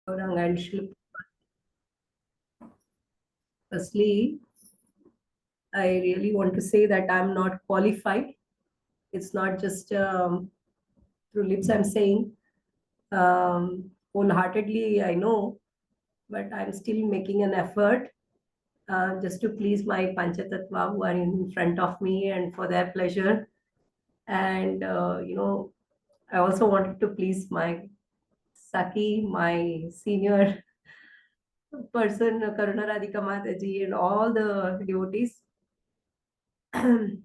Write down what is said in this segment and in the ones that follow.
Gaurang and Shilpa. Firstly, I really want to say that I'm not qualified. It's not just through lips I'm saying. Wholeheartedly, I know, but I'm still making an effort just to please my Panchatattva who are in front of me and for their pleasure. And, I also wanted to please my Saki, my senior person, Karuna Radhika Mataji, and all the devotees. um,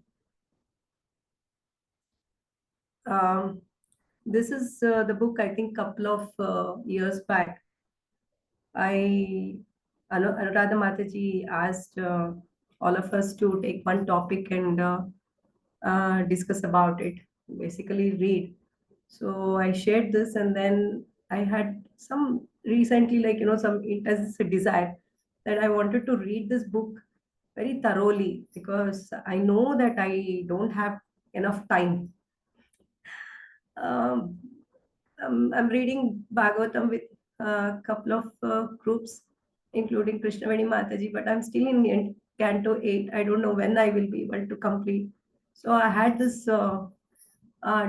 this is the book, I think, couple of years back. Anuradha Mataji asked all of us to take one topic and discuss about it, basically read. So I shared this, and then I had some recently, like, some it as a desire that I wanted to read this book very thoroughly because I know that I don't have enough time. Um, I'm reading Bhagavatam with a couple of groups, including Krishnaveni Mataji, but I'm still in Canto 8. I don't know when I will be able to complete. So I had this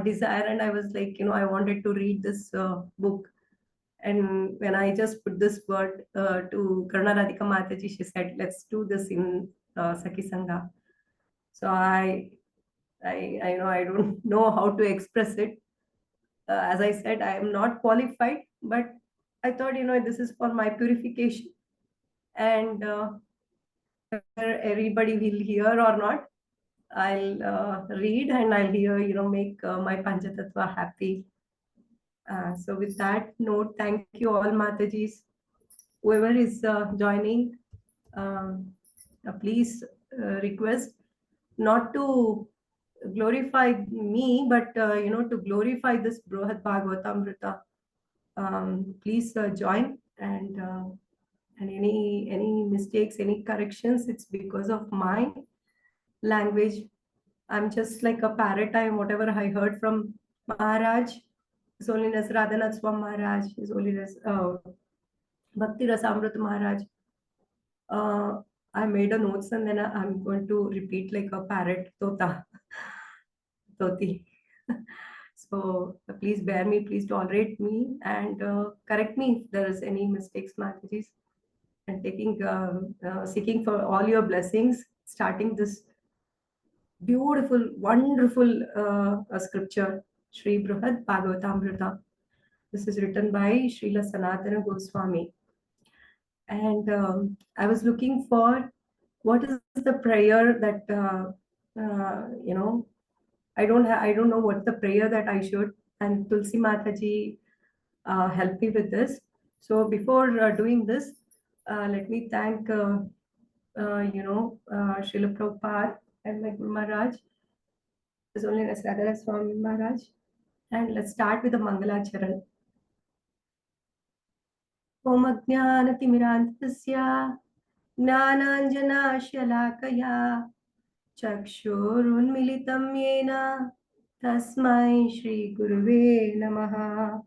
desire, and I was like, I wanted to read this book. And when I just put this word to Karna Radhika Mataji, she said, let's do this in Saki Sangha. So I don't know how to express it. As I said, I am not qualified, but I thought, this is for my purification. And whether everybody will hear or not, I'll read and I'll hear, make my Panchatattva happy. So with that note, thank you all Matajis. Whoever is joining, um, please request not to glorify me, but to glorify this Brhad Bhagavatamrita. Please join, and any mistakes, any corrections, it's because of my language. I'm just like a parrot. Whatever I heard from Maharaj, His Holiness Radhanath Swami Maharaj, His Holiness Bhakti Rasamrita Maharaj. Uh, I made a notes, and then I'm going to repeat like a parrot, tota, toti. So please bear me, please tolerate me, and correct me if there is any mistakes, Mataji's, and seeking for all your blessings, starting this beautiful, wonderful scripture, Sri Brhad Bhagavatamrita. This is written by Srila Sanatana Goswami. And I was looking for what is the prayer that, I don't know what the prayer that I should, and Tulsi Mataji help me with this. So before doing this, let me thank, Srila Prabhupada and my Guru Maharaj, His Holiness Radha Swami Maharaj. And let's start with the Mangalacharan. Om Ajnanatimirantasya Jnananjanashalakaya Chakshurunmilitam Yena Tasmai Shri Guruve Namaha.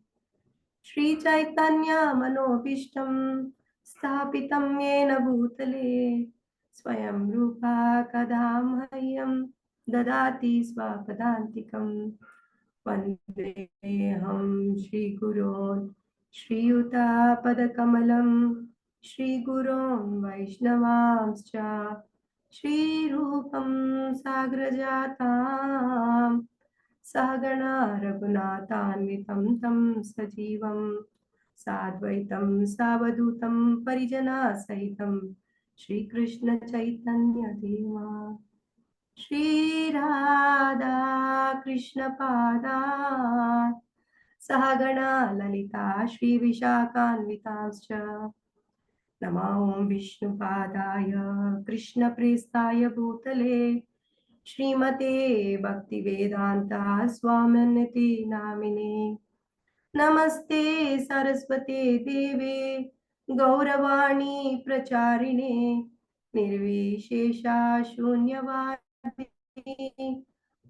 Shri Chaitanya Manobishtam Sthapitam Yena Bhutale Swayam Rupa Kadam Hayam Dadati Swapadantikam Vandeham Shri Gurun Shri Yuta Padakamalam Shri Gurun Vaishnavamscha Shri Rupam Sagrajatam Sahagana Raghunathanvitam Tam Sajivam Sadvaitam Savadutam Parijana Sahitam Shri Krishna Chaitanya Deva Shri Radha Krishna Pada Sahagana Lalita Shri Vishakhanvitascha Namo Vishnu Padaya Krishna Prestaya Bhutale Srimate Bhaktivedanta Swaminiti Namine Namaste Saraswate Deve Gauravani Pracharine Nirvishesha Shunyavadi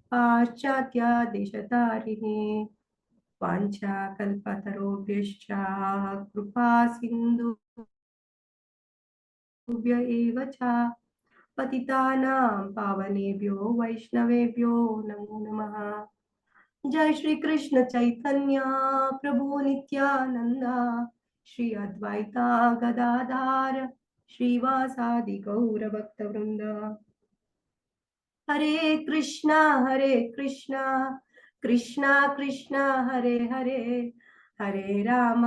Paschatya Deshatarine वाञ्छा कल्पतरुभ्यश्च कृपा सिन्धुभ्य एव च पतितानां पावनेभ्यो वैष्णवेभ्यो नमो नमः। जय श्री कृष्ण चैतन्य प्रभु नित्यानंद श्री अद्वैता गदाधार श्रीवासादि गौर भक्त वृंद। हरे कृष्णा कृष्णा कृष्णा हरे हरे हरे राम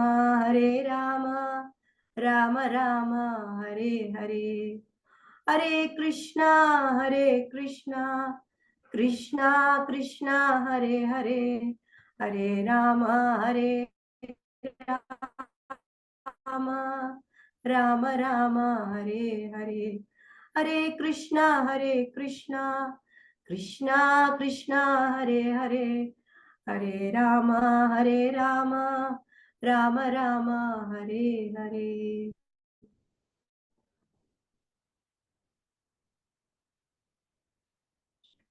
राम राम हरे हरे। हरे कृष्णा कृष्णा कृष्णा हरे हरे हरे राम राम राम हरे हरे। हरे कृष्णा कृष्णा कृष्णा हरे हरे हरे राम राम राम हरे हरे।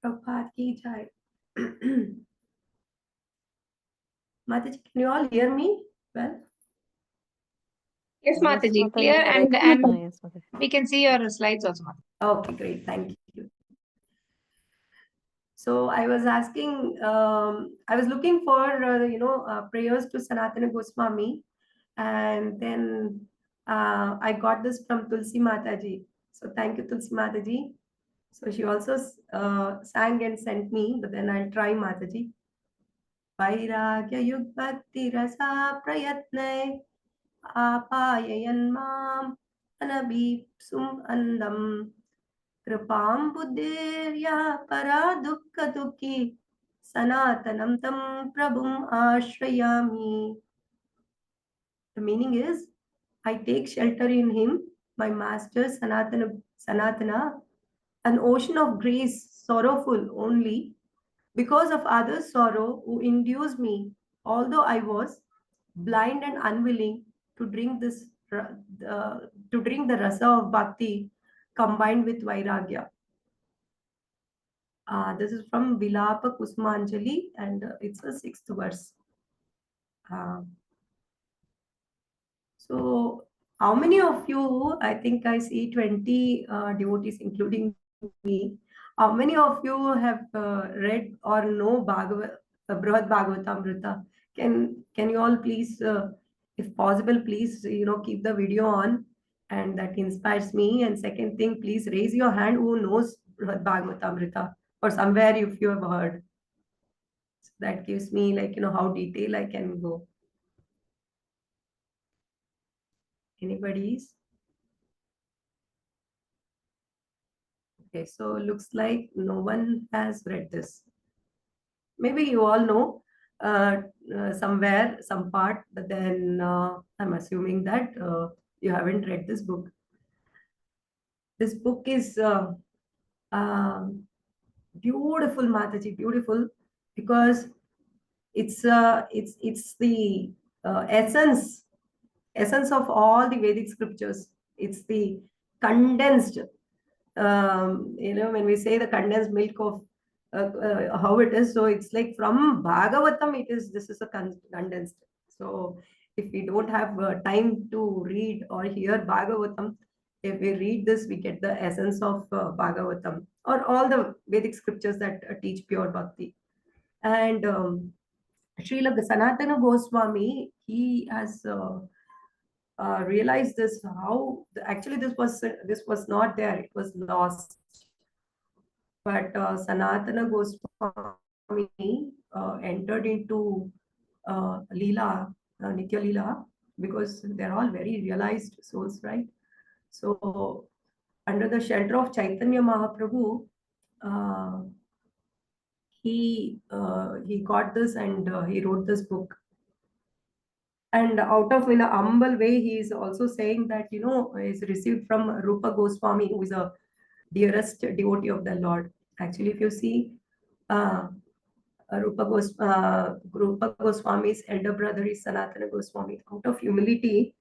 प्रभात की जय। Mataji, can you all hear me well? Yes, Yes, Mataji, Mataji. clear and Yes, Mataji. we can see your slides also, Mataji. Okay, great. Thank you. So I was asking, I was looking for, prayers to Sanatana Goswami, and then I got this from Tulsi Mataji. So thank you, Tulsi Mataji. So she also sang and sent me, but then I'll try Mataji. Vairagya Yug Bhakti Rasa Prayatne Apayayan Mam Anabhipsum Andam कृपां बुद्धिर्या परा दुःख दुःखी सनातनं तं प्रभुम् आश्रयामि. The meaning is, I take shelter in him, my master Sanatana, an ocean of grace, sorrowful only because of others' sorrow, who induced me, although I was blind and unwilling to drink to drink the rasa of bhakti combined with vairagya. This is from Vilapa Kusmanjali, and it's a sixth verse. Uh, so, how many of you? I think I see 20 devotees, including me. How many of you have read or know Brhad Bhagavatamrita? Can you all please, if possible, please keep the video on, and that inspires me. And second thing, please raise your hand who knows Brhad Bhagavatamrita, or somewhere if you have heard. So that gives me, like, how detailed I can go. Anybody's? Okay, so looks like no one has read this. Maybe you all know somewhere, some part, but then I'm assuming that you haven't read this book. This book is uh, beautiful, Mataji, beautiful, because it's the essence of all the Vedic scriptures. It's the condensed, when we say the condensed milk of how it is. So it's like from Bhagavatam, this is a condensed. So if we don't have time to read or hear Bhagavatam, if we read this, we get the essence of Bhagavatam, or all the Vedic scriptures that teach pure bhakti. And Srila Sanatana Goswami, he has realized this, how actually this was not there, it was lost. But Sanatana Goswami entered into Leela, Nitya Leela, because they're all very realized souls, right? So under the shelter of Chaitanya Mahaprabhu, uh, he got this, and he wrote this book. And out of, in a humble way, he is also saying that, is received from Rupa Goswami, who is a dearest devotee of the Lord. Actually, if you see, uh, Rupa Goswami's elder brother is Sanatana Goswami. Out of humility,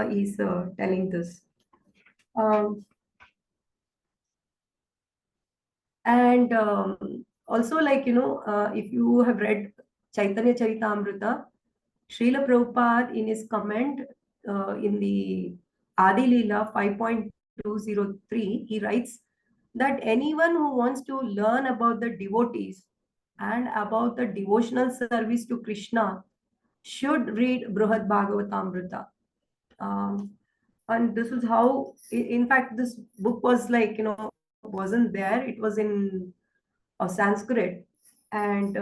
he's telling this. And also, like, if you have read Chaitanya Charitamrita, Srila Prabhupada in his comment in the Adi Leela 5.203, he writes that anyone who wants to learn about the devotees and about the devotional service to Krishna should read Brhad Bhagavatamrita. And this is how, in fact, this book was like, wasn't there. It was in Sanskrit. And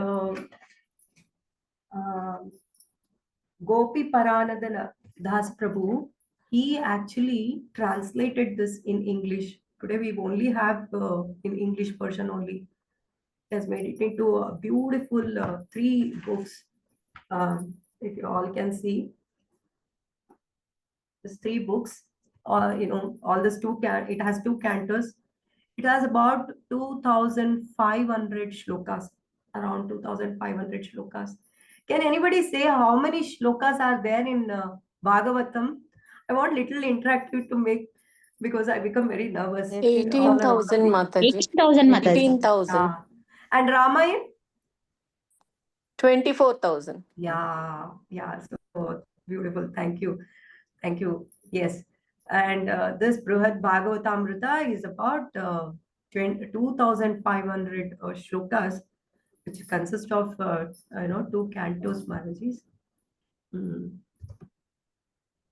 Gopi Paranadana Das Prabhu, he actually translated this in English. Today we only have in English version only. He has made it into a beautiful 3 books. If you all can see, there's 3 books. All this it has 2 cantos. It has about 2,500 shlokas, around 2,500 shlokas. Can anybody say how many shlokas are there in Bhagavatam? I want little interactive to make, because I become very nervous. 18,000 Mataji. 18,000 Mataji. 18,000. And Ramayana? 24,000. Yeah, so beautiful. Thank you. Yes. And this Brihad Bhagavatamrita is about 2,500 shlokas, which consist of 2 cantos, Maharaji.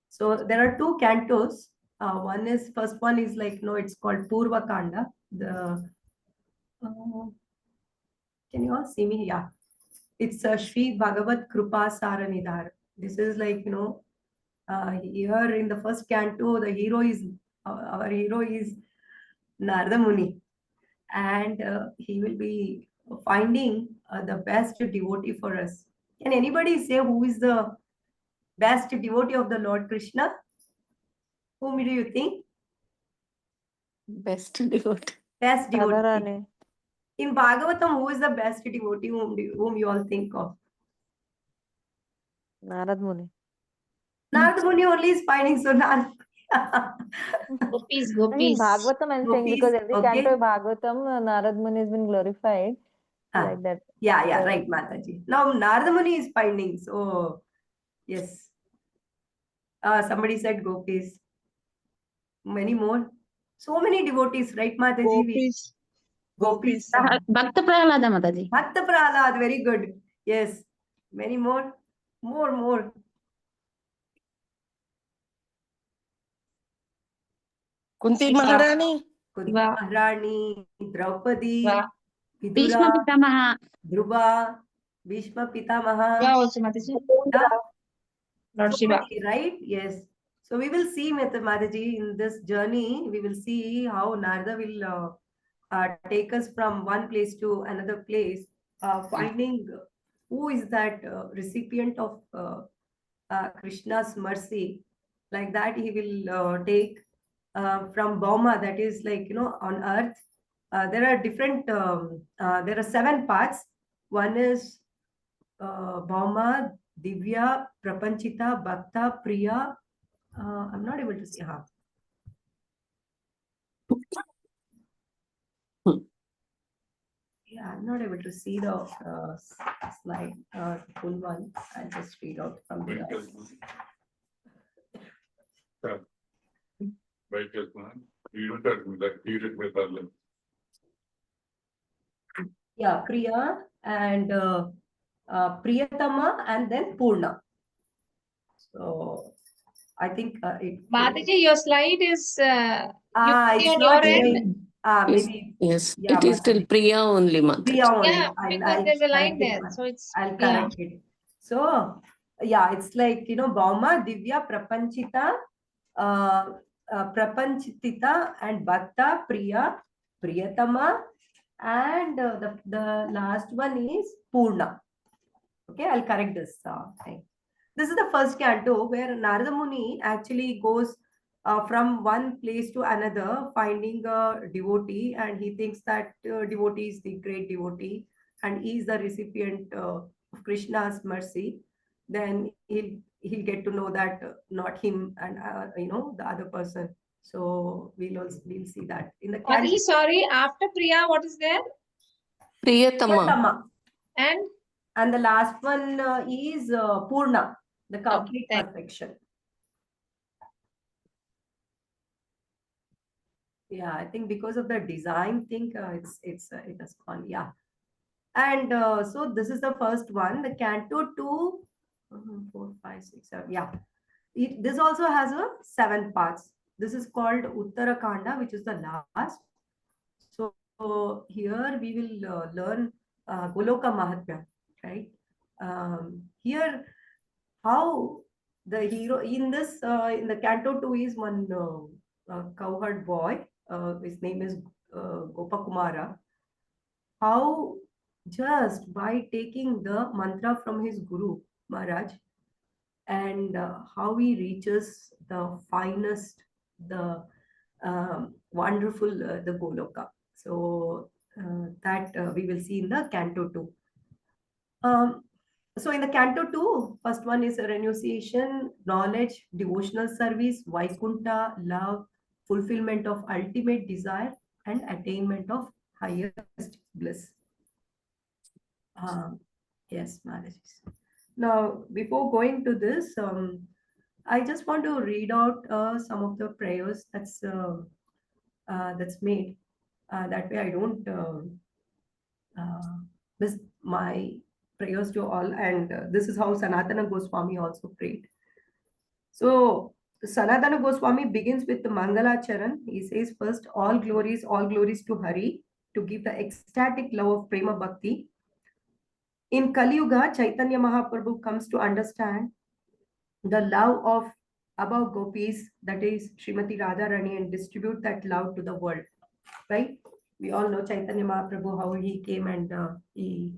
So there are 2 cantos. First one is like, it's called Purva Kanda. Can you all see me? Yeah. It's Sri Bhagavat Krupa Saranidhar. This is like, here in the first canto, our hero is Narada Muni, and he will be finding the best devotee for us. Can anybody say who is the best devotee of the Lord Krishna? Whom do you think? Best devotee. Best devotee. Radharani. In Bhagavatam, who is the best devotee whom you all think of? Narad Muni. Narada Muni only is finding, so Narada. Gopis, I mean, gopis. Bhagavatam, I'm saying, Gopis, because every okay. canto of Bhagavatam, Narad Muni has been glorified. Like that. Yeah, right, Mataji. Now Narada Muni is finding, so yes. Somebody said gopis. Many more. So many devotees, right, Mataji? Gopis. Bhakta Prahlada Mataji. Bhakta Prahlad, very good. Yes. Many more. More. Kunti Maharani. Kunti Maharani, Draupadi, Bhishma Vidura, Pitamaha. Dhruva, Bhishma Pitamaha. Also Mataji. Lord So Shiva. many, right? Yes. So we will see, Mataji, in this journey, we will see how Narada will take us from one place to another place, finding who is that recipient of Krishna's mercy. Like that, he will take from Bhauma, that is like, on earth. There are different, there are 7 parts. One is Bhauma, Divya, Prapanchita, Bhakta, Priya. I'm not able to see. Yeah, I'm not able to see the slide, full one. I'll just read out from there. Yeah, Priya and Priyatama and then Purna. So I think Mataji, your slide is it's on not your end. showing. Maybe. Yes, Yeah, it is still Mataji. Priya only, Mataji. Priya only. Yeah, because there's a line there. So it's I'll correct it. So yeah, it's like, Bhauma, Divya, Prapanchita, Prapanchitita and Bhakta, Priya, Priyatama, and the last one is Purna. Okay, I'll correct this thing. This is the first canto where Narada Muni actually goes from one place to another, finding a devotee, and he thinks that devotee is the great devotee, and he is the recipient of Krishna's mercy. Then he'll get to know that not him and the other person. So we'll see that in the canto. Mataji, sorry, after Priya, what is there? Priyatama. And And the last one is Purna, the complete thank- perfection. Yeah, I think because of the design thing, it has gone. Yeah, and so this is the first one, the Canto 2, 4, 5, 6, 7. Yeah, this also has a 7 parts. This is called Uttarakanda, which is the last. So here we will learn Goloka Mahatmya, right? Here, how the hero in this in the Canto 2 is one cowherd boy. His name is Gopakumara. How just by taking the mantra from his Guru Maharaj, and how he reaches the finest, the wonderful, the Goloka. So that we will see in the Canto 2. So in the Canto 2, first one is renunciation, knowledge, devotional service, Vaikunta, love, fulfillment of ultimate desire, and attainment of highest bliss. Yes, marriages. Now, before going to this, I just want to read out some of the prayers that's made. That way, I don't miss my prayers to all. And this is how Sanatana Goswami also prayed. So Sanatana Goswami begins with the Mangala Charan. He says first, all glories to Hari, to give the ecstatic love of Prema Bhakti. In Kali Yuga, Chaitanya Mahaprabhu comes to understand the love of above gopis, that is Srimati Radharani, and distribute that love to the world. Right? We all know Chaitanya Mahaprabhu, how he came and he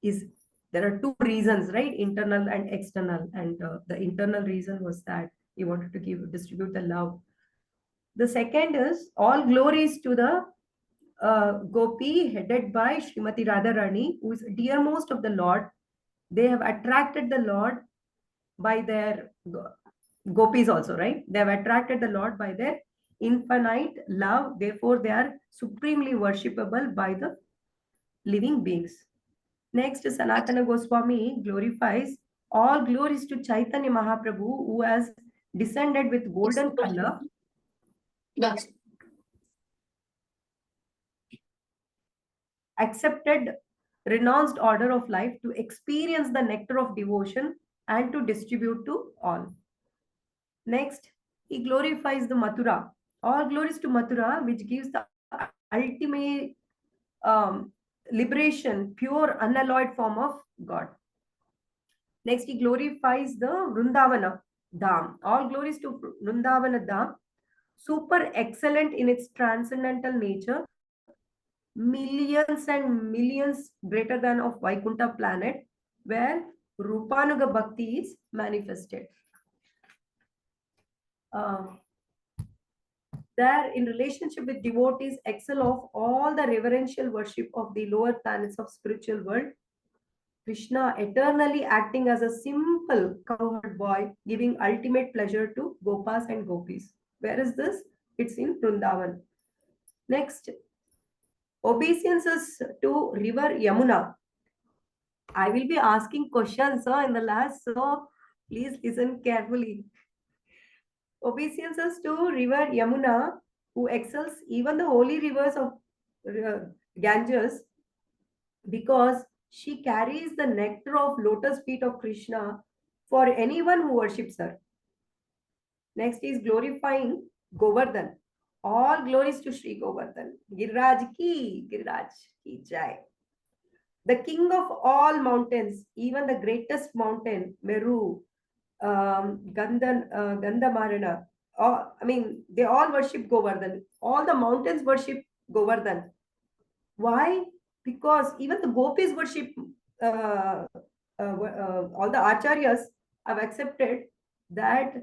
is. There are two reasons, right? Internal and external. And the internal reason was that he wanted to distribute the love. The second is all glories to the Gopi headed by Srimati Radharani, who is dearmost of the Lord. They have attracted the Lord by their gopis also, right? They have attracted the Lord by their infinite love. Therefore, they are supremely worshipable by the living beings. Next, Sanatana Goswami glorifies all glories to Chaitanya Mahaprabhu, who has descended with golden color. Yes. Accepted renounced order of life to experience the nectar of devotion and to distribute to all. Next, he glorifies the Mathura. All glories to Mathura, which gives the ultimate liberation, pure, unalloyed form of God. Next, he glorifies the Vrindavana Dham. All glories to Vrindavana Dham, super excellent in its transcendental nature, millions and millions greater than of Vaikunta planet, where Rupanuga Bhakti is manifested. There, in relationship with devotees, excel of all the reverential worship of the lower planets of spiritual world. Krishna eternally acting as a simple cowherd boy, giving ultimate pleasure to Gopas and Gopis. Where is this? It's in Vrindavan. Next, obeisances to river Yamuna. I will be asking questions in the last, so please listen carefully. Obeisances to river Yamuna, who excels even the holy rivers of Ganges, because she carries the nectar of lotus feet of Krishna for anyone who worships her. Next is glorifying Govardhan. All glories to Sri Govardhan. Giriraj ki jai. The king of all mountains, even the greatest mountain, Meru, Gandhamarana. They all worship Govardhan. All the mountains worship Govardhan. Why? Because even the gopis worship, all the acharyas have accepted that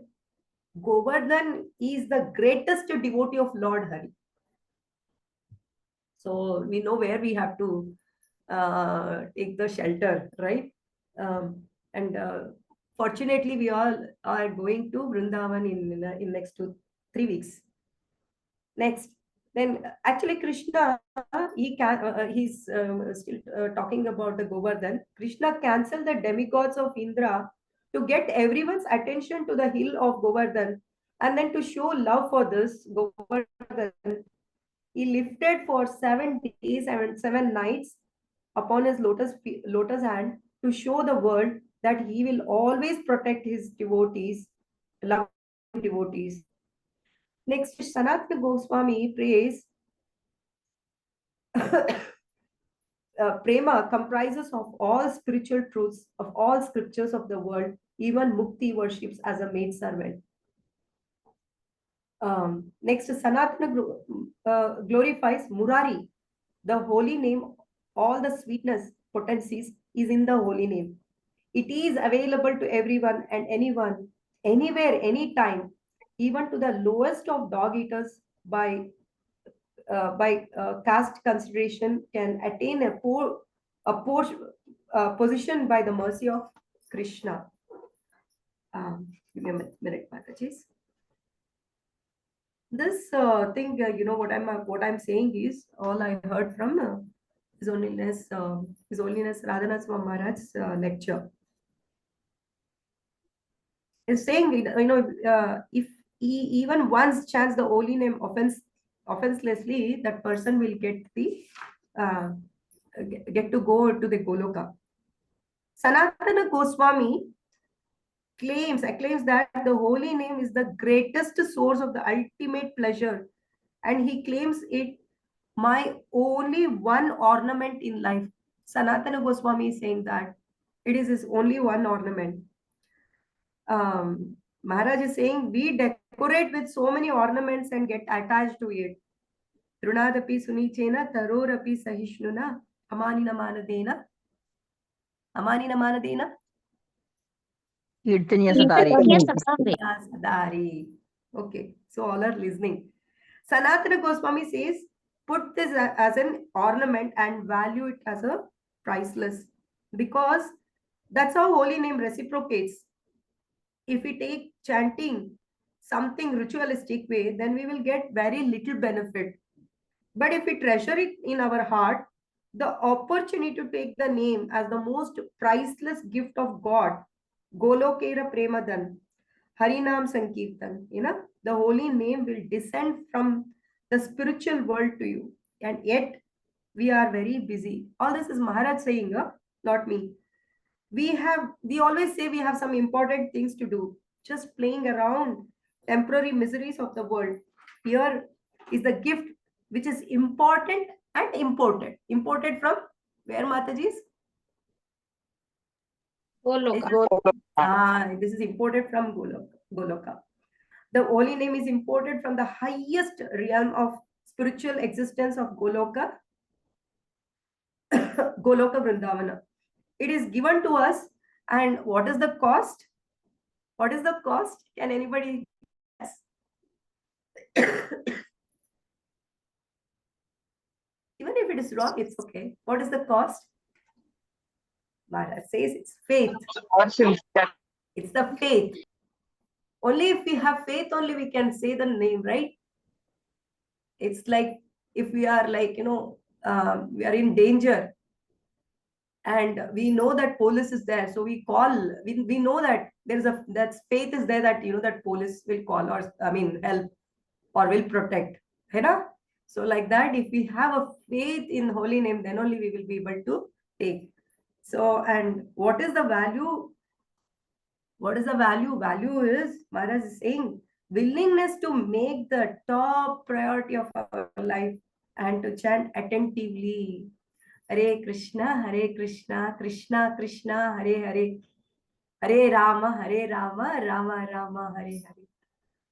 Govardhan is the greatest devotee of Lord Hari. So we know where we have to take the shelter, right? And fortunately, we all are going to Vrindavan in next 3 weeks. Next, Then actually Krishna, he's still talking about the Govardhan. Krishna cancelled the demigods of Indra to get everyone's attention to the hill of Govardhan, and then to show love for this Govardhan, he lifted for 7 days and 7 nights upon his lotus hand to show the world that he will always protect his devotees, loving devotees. Next, Sanatana Goswami prays prema comprises of all spiritual truths of all scriptures of the world. Even Mukti worships as a maid servant. Next, Sanatana glorifies Murari, the holy name. All the sweetness potencies is in the holy name. It is available to everyone and anyone, anywhere, anytime, even to the lowest of dog eaters by caste consideration can attain a position by the mercy of Krishna. Give me a minute, Mataji. This thing, what I'm saying is all I heard from His Holiness Radhanath Swami Maharaj's lecture. Is saying, if he even once chants the holy name offenselessly, that person will uh, get to go to the Goloka. Sanatana Goswami acclaims that the holy name is the greatest source of the ultimate pleasure, and he claims it my only one ornament in life. Sanatana Goswami is saying that it is his only one ornament. Maharaj is saying we decorate with so many ornaments and get attached to it. Trunadapi sunichena tarorapi sahishnuna amanina manadena. Amanina manadena. Kirtaniya Sadari. Sadari. Okay, so all are listening. Sanatana Goswami says, put this as an ornament and value it as a priceless, because that's how holy name reciprocates. If we take chanting something ritualistic way, then we will get very little benefit. But if we treasure it in our heart, the opportunity to take the name as the most priceless gift of God, Golokera Premadan, Harinam Sankirtan, the holy name will descend from the spiritual world to you. And yet, we are very busy. All this is Maharaj saying, not me. We always say we have some important things to do, just playing around temporary miseries of the world. Here is the gift which is important and imported. Imported from where, Mataji's? Goloka. This is imported from Goloka. The holy name is imported from the highest realm of spiritual existence of Goloka, Goloka Vrindavana. It is given to us, and what is the cost? What is the cost? Can anybody guess? Even if it is wrong, it's okay. What is the cost? Maharaj says it's faith. It's the faith. Only if we have faith, only we can say the name, right? It's like if we are like, we are in danger and we know that police is there. So we call, we know that that faith is there that, that police will call or, help or will protect. Right? So like that, if we have a faith in holy name, then only we will be able to take. So, and what is the value? What is the value? Value is, Maharaj is saying, willingness to make the top priority of our life and to chant attentively. Hare Krishna, Krishna Krishna, Hare Hare, Hare Rama, Rama Rama, Hare Hare.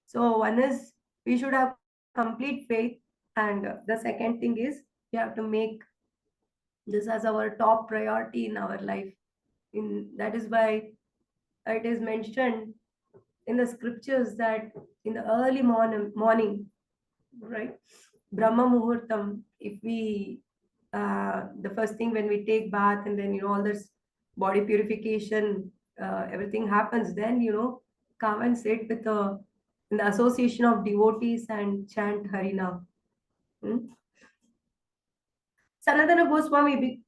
So one is, we should have complete faith. And the second thing is, we have to make this as our top priority in our life. That is why it is mentioned in the scriptures that in the early morning, right? Brahma Muhurtam, if we, the first thing when we take bath and then, all this body purification, everything happens, then, come and sit with in the association of devotees and chant Harinam, Sanatana Goswami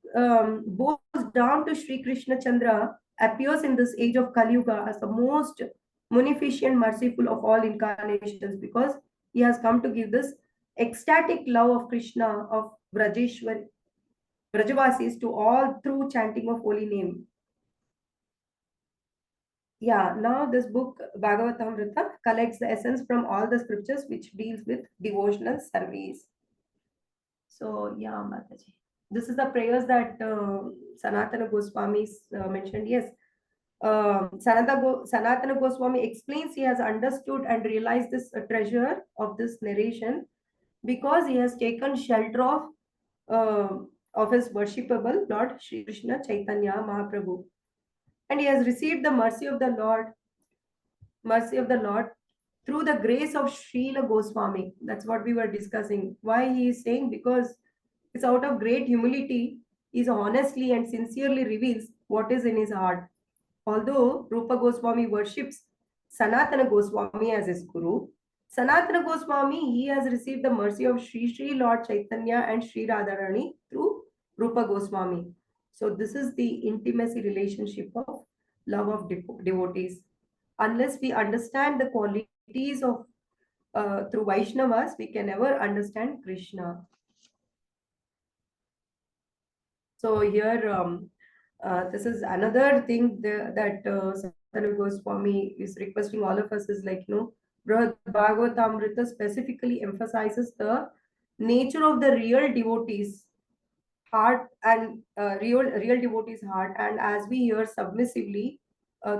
bows down to Sri Krishna Chandra, appears in this age of Kali Yuga as the most munificent, merciful of all incarnations, because he has come to give this ecstatic love of Krishna, of Brajavasis to all through chanting of holy name. Yeah, now this book, Bhagavatamrita, collects the essence from all the scriptures which deals with devotional service. So, yeah, Mataji. This is the prayers that Sanatana Goswami mentioned. Yes, Sanatana Goswami explains he has understood and realized this treasure of this narration because he has taken shelter of his worshipable Lord Shri Krishna Chaitanya Mahaprabhu, and he has received the mercy of the Lord through the grace of Srila Goswami. That's what we were discussing. Why he is saying? Because it's out of great humility, he honestly and sincerely reveals what is in his heart. Although Rupa Goswami worships Sanatana Goswami as his guru, Sanatana Goswami, he has received the mercy of Sri Lord Chaitanya and Sri Radharani through Rupa Goswami. So this is the intimacy relationship of love of devotees. Unless we understand the qualities of through Vaishnavas, we can never understand Krishna. So here, this is another thing that Sanatana Goswami is requesting all of us is like, Brhad Bhagavatamrita specifically emphasizes the nature of the real devotees heart and real devotees heart, and as we hear submissively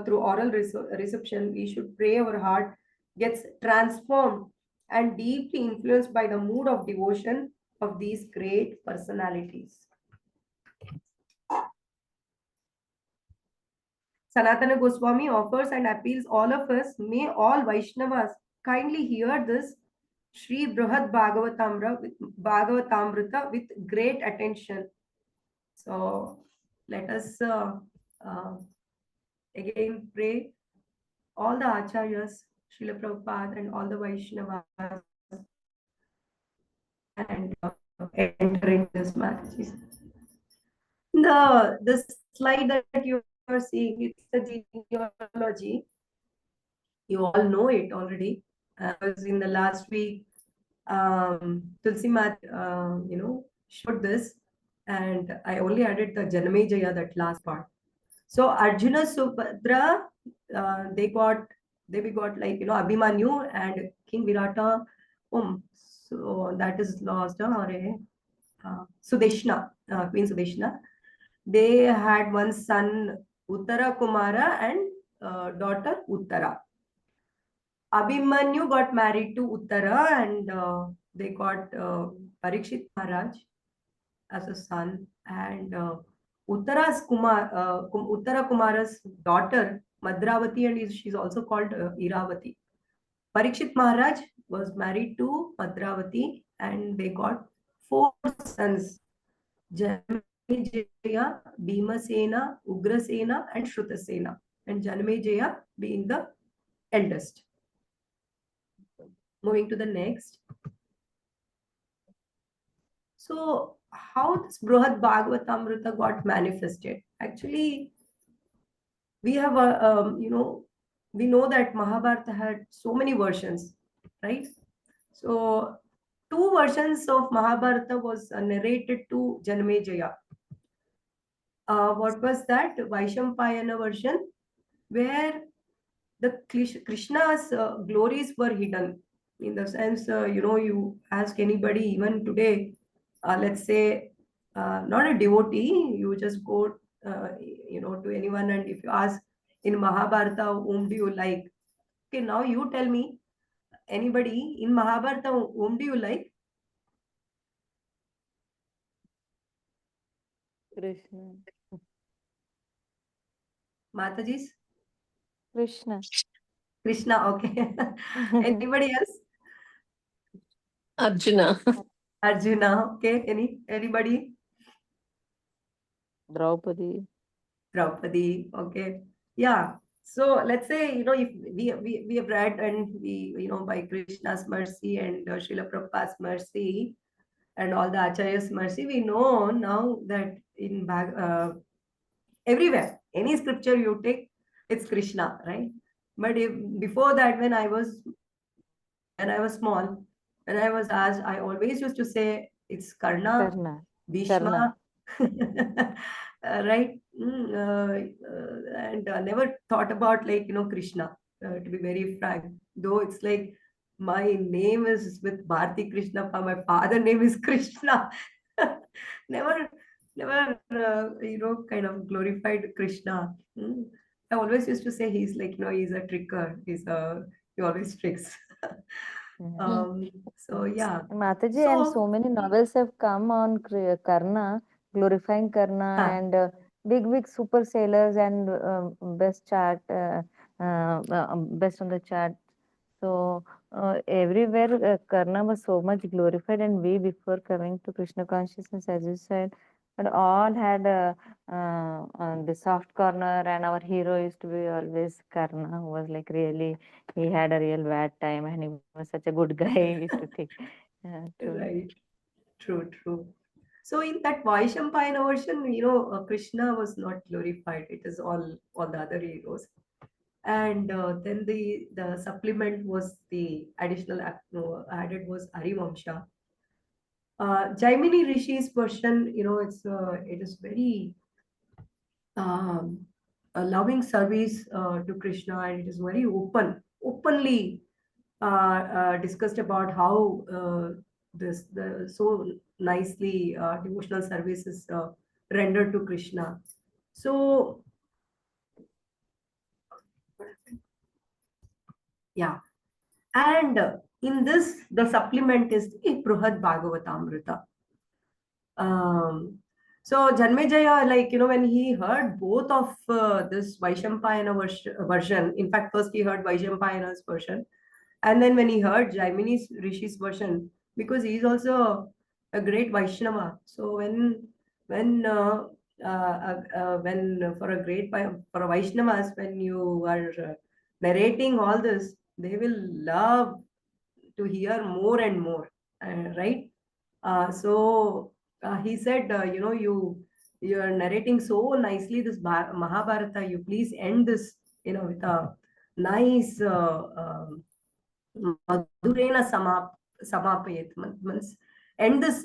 through oral reception, we should pray our heart gets transformed and deeply influenced by the mood of devotion of these great personalities. Sanatana Goswami offers and appeals all of us, may all Vaishnavas kindly hear this Sri Brhad Bhagavatamrita with great attention. So let us again pray all the Acharyas, Srila Prabhupada and all the Vaishnavas and entering this Mataji. The slide that you are seeing, it's the genealogy. You all know it already. Because in the last week, Tulsi Mat, showed this, and I only added the Janamejaya, that last part. So Arjuna Subhadra, they got Abhimanyu and King Virata. So that is lost. Sudeshna, Queen Sudeshna. They had one son Uttara Kumara and daughter Uttara. Abhimanyu got married to Uttara, and they got Parikshit Maharaj as a son, and Uttara Kumara's daughter Madravati, and she's also called Iravati. Parikshit Maharaj was married to Madravati, and they got 4 sons: Janamejaya, Bhimasena, Ugrasena, and Shrutasena, and Janamejaya being the eldest. Moving to the next. So, how this Brhad Bhagavatamrita got manifested? Actually, we have we know that Mahabharata had so many versions, right? So, 2 versions of Mahabharata was narrated to Janamejaya. What was that? Vaishampayana version, where the Krishna's glories were hidden. In the sense, you ask anybody, even today, let's say, not a devotee, you just go, to anyone, and if you ask in Mahabharata, whom do you like? Okay, now you tell me, anybody in Mahabharata, whom do you like? Krishna. Mataji's? Krishna. Krishna, okay. Anybody else? Arjuna. Arjuna, okay. Anybody? Draupadi. Draupadi, okay. Yeah. So let's say, if we have read, and we, by Krishna's mercy and Srila Prabhupada's mercy, and all the Acharya's mercy, we know now that everywhere, any scripture you take, it's Krishna, right? But before that, when I was small, when I was asked, I always used to say it's Karna, Karna. Bhishma, right? And never thought about, like, Krishna, to be very frank. Though it's like my name is with Bharati Krishna, my father name is Krishna. never, never, kind of glorified Krishna. I always used to say he's like, he's a tricker. He always tricks. Yeah. So yeah. Mataji, and So, so many novels have come on Karna, glorifying Karna, huh, and big super sailors and best chart, best on the chart. So everywhere Karna was so much glorified, and we before coming to Krishna consciousness, as you said, but all had the soft corner, and our hero used to be always Karna, who was like really, he had a real bad time, and he was such a good guy. We used to think. True. right. True, true. So in that Vaishampayana version, Krishna was not glorified. It is all the other heroes. And then the supplement was the additional added was Harivamsha. Jaimini Rishi's version, it is very um, a loving service to Krishna, and it is very openly discussed about how the so nicely devotional service is rendered to Krishna. So yeah, and in this the supplement is the Brhad Bhagavatamrita. Um, so Janmejaya, like, when he heard both of this Vaishampayana version, in fact, first he heard Vaishampayana's version, and then when he heard Jaimini's Rishi's version, because he is also a great Vaishnava. So when for a for a Vaishnavas, when you are narrating all this, they will love to hear more and more, right? So he said, you are narrating so nicely this Mahabharata. You please end this, with a nice Madhurena samapayet, means end this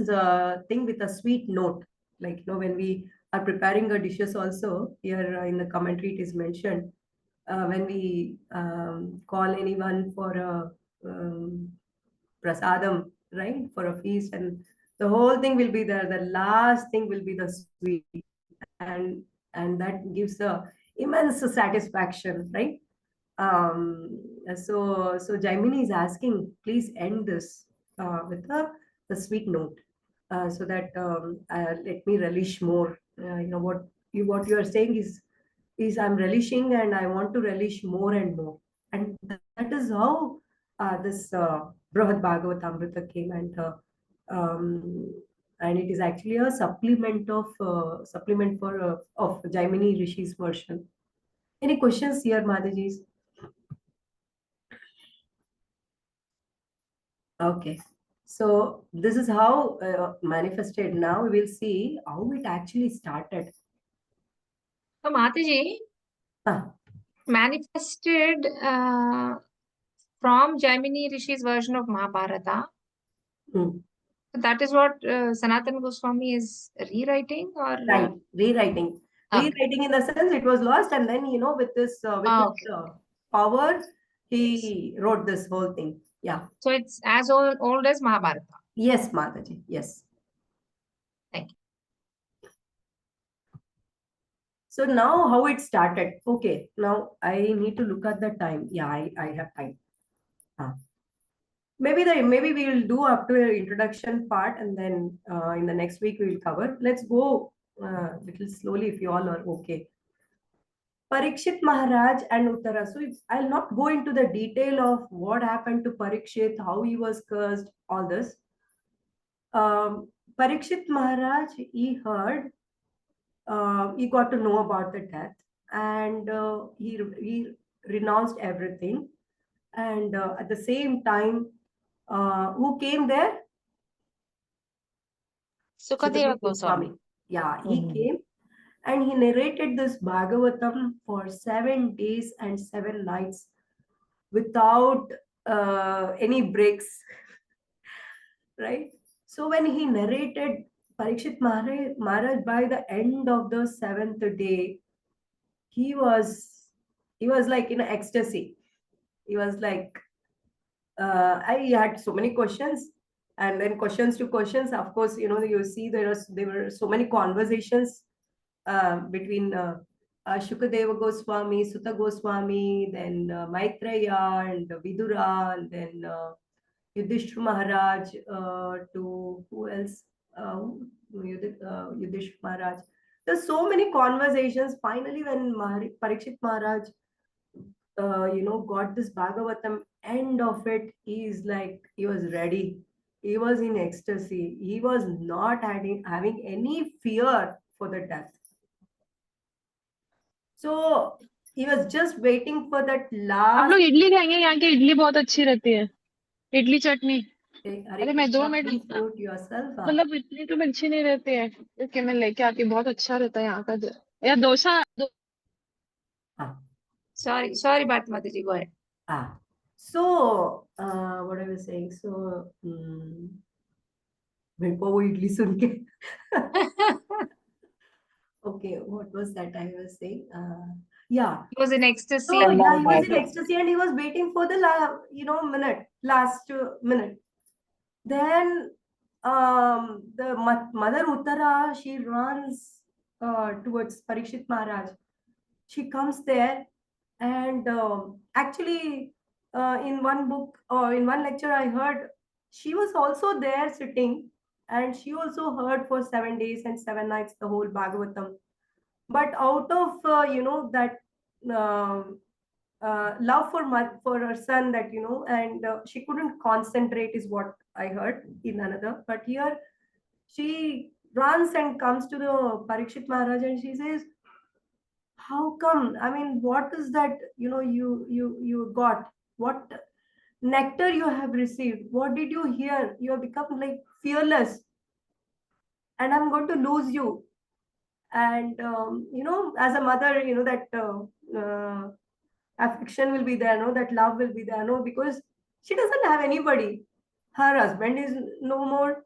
thing with a sweet note. Like, when we are preparing our dishes, also here in the commentary it is mentioned, when we call anyone for a prasadam, right, for a feast, and the whole thing will be there. The last thing will be the sweet, and that gives a immense satisfaction, right? So Jaimini is asking, please end this with a sweet note, so that let me relish more. What you are saying is I'm relishing, and I want to relish more and more, and that is how this Brahad Bhagavatamrita came, and it is actually a supplement for of Jaimini Rishi's version. Any questions here, Madhajis? Okay. So this is how manifested. Now we will see how it actually started. So Mataji Ah, manifested from Jaimini Rishi's version of Mahabharata. hmm. So that is what Sanatana Goswami is rewriting, or Right. Rewriting. okay. Rewriting in the sense it was lost, and then, with this Okay. power, Yes. he wrote this whole thing. Yeah. So it's as old as Mahabharata. Yes, Mataji. Yes. Thank you. So now how it started. Okay. Now I need to look at the time. Yeah, I have time. Ah. Maybe we will do up to an introduction part, and then in the next week we will cover. Let's go little slowly if you all are okay. Parikshit Maharaj and Uttara. So I'll not go into the detail of what happened to Parikshit, how he was cursed, all this. Parikshit Maharaj, he got to know about the death, and he renounced everything. And at the same time, who came there? Sukadeva Sukadeva Goswami. Goswami. Yeah, he Mhm. came and he narrated this Bhagavatam for 7 days and 7 nights without any breaks, right? So when he narrated, Parikshit Maharaj, by the end of the seventh day, he was he was like in ecstasy. He was like, I had so many questions, and then questions to questions. Of course, you see there were so many conversations between Shukadeva Goswami, Sutta Goswami, then Maitreya and Vidura, and then Yudhishthira Maharaj, to who else? Yudhishthira Maharaj. There's so many conversations. Finally, when Parikshit Maharaj, got this Bhagavatam, end of it, he's like, he was ready. He was in ecstasy. He was not having any fear for the death. So he was just waiting for that आप last. लोग इडली खाएंगे? यहाँ की इडली बहुत अच्छी रहती है, idli chutney. Hare अरे मैं 2 Krishna, minute, please mute yourself. मतलब इतनी तो अच्छी नहीं रहती है, इसके मैं लेके आती हूँ, बहुत अच्छा रहता है यहाँ का। या dosa Ah. Sorry, Bharati mataji, go ahead. So what I was saying, so मेरे को वो इडली सुन के okay, what was that I was saying? Yeah. He was in ecstasy. So yeah, he was in ecstasy and he was waiting for the last minute. Then the mother Uttara, she runs towards Parikshit Maharaj. She comes there, and actually, in one book or in one lecture, I heard she was also there sitting, and she also heard for 7 days and 7 nights the whole Bhagavatam. But out of that um love for her son, that and she couldn't concentrate, is what I heard in another. But here she runs and comes to the Parikshit Maharaj and she says, how come, I mean, what is that, you got, what nectar you have received, what did you hear, you have become like fearless, and I'm going to lose you. And as a mother, that affection will be there, no, that love will be there, no, because she doesn't have anybody. Her husband is no more,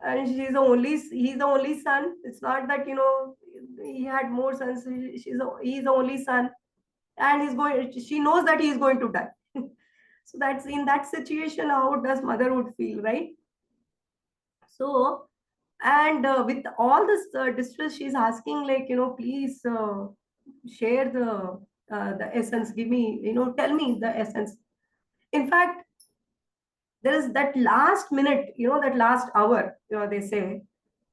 and he's the only son. It's not that he had more sons. He's the only son, and she knows that he's going to die. So that's in that situation, how does motherhood feel, right? So, and with all this distress, she's asking, like, please share the essence, give me, tell me the essence. In fact, there is that last minute, that last hour, they say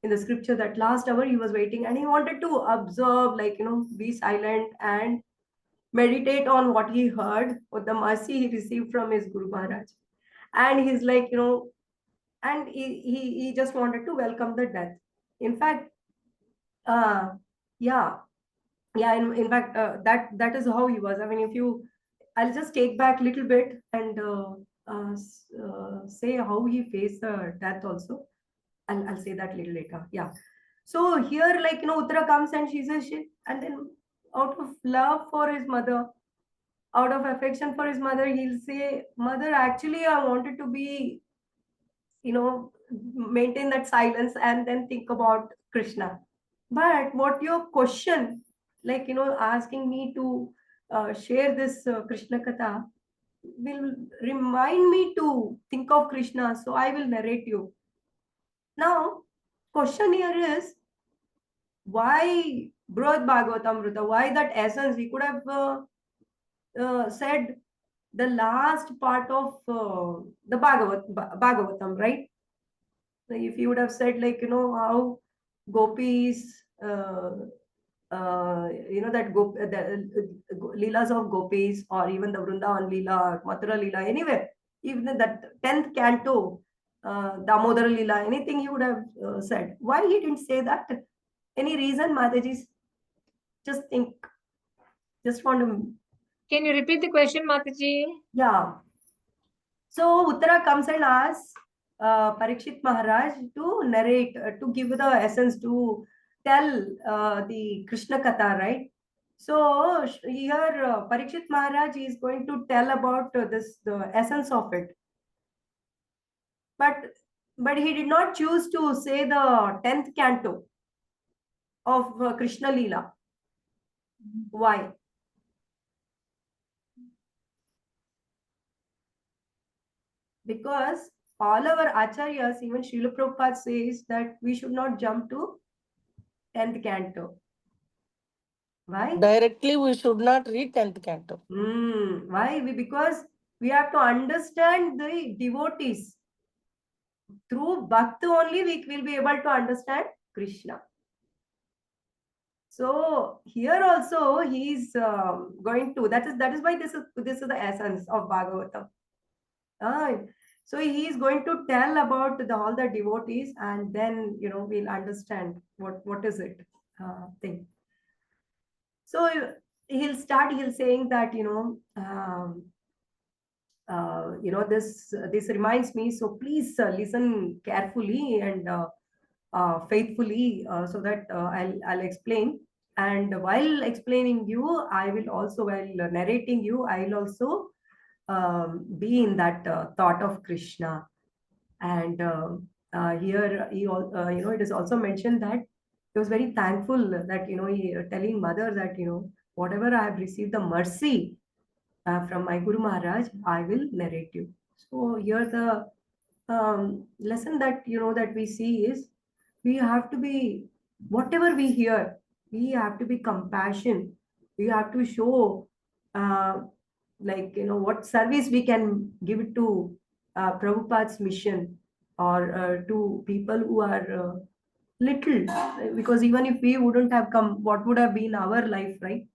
in the scripture, that last hour he was waiting and he wanted to observe, like, be silent and meditate on what he heard, or the mercy he received from his Guru Maharaj. And he's like, and he just wanted to welcome the death. In fact, uh, yeah, in fact, that is how he was. I mean, I'll just take back a little bit and say how he faced death also. I'll say that a little later. Yeah. So here, like, Uttara comes and she says, and then out of love for his mother, out of affection for his mother, he'll say, Mother, actually, I wanted to be, maintain that silence and then think about Krishna. But what your question, like, asking me to share this Krishna Katha, will remind me to think of Krishna. So I will narrate you. Now, question here is, why Brhad Bhagavatam? Why that essence? We could have said the last part of the Bhagavatam, right? So if you would have said, like, how gopis, that leelas of gopis, or even the Vrindavan Leela, Mathura Leela, anywhere, even that 10th canto, Damodara Leela, anything you would have said. Why he didn't say that? Any reason, Mataji? Just think. Just want to. Can you repeat the question, Mataji? Yeah. So Uttara comes and asks, Parikshit Maharaj to narrate, to give the essence, to tell the Krishna Katha, right? So here Parikshit Maharaj is going to tell about the essence of it. But he did not choose to say the 10th canto of Krishna Leela. Why? Because all our acharyas, even Srila Prabhupada says that we should not jump to 10th canto. Why? Directly, we should not read 10th canto. Why? Because we have to understand the devotees. Through bhakti only we will be able to understand Krishna. So here also he is going to, that is why this is the essence of Bhagavatam. So he is going to tell about all the devotees, and then we'll understand what is it thing. So he'll saying that this reminds me, so please listen carefully and faithfully, so that I'll explain. And while explaining you, I will also, while narrating you, I will also be in that thought of Krishna. And here it is also mentioned that he was very thankful that he telling mother that whatever I have received the mercy from my Guru Maharaj, I will narrate you. So here the lesson that that we see is, we have to be, whatever we hear, we have to be compassion. We have to show what service we can give it to Prabhupada's mission, or to people who are little, because even if we wouldn't have come, what would have been our life, right?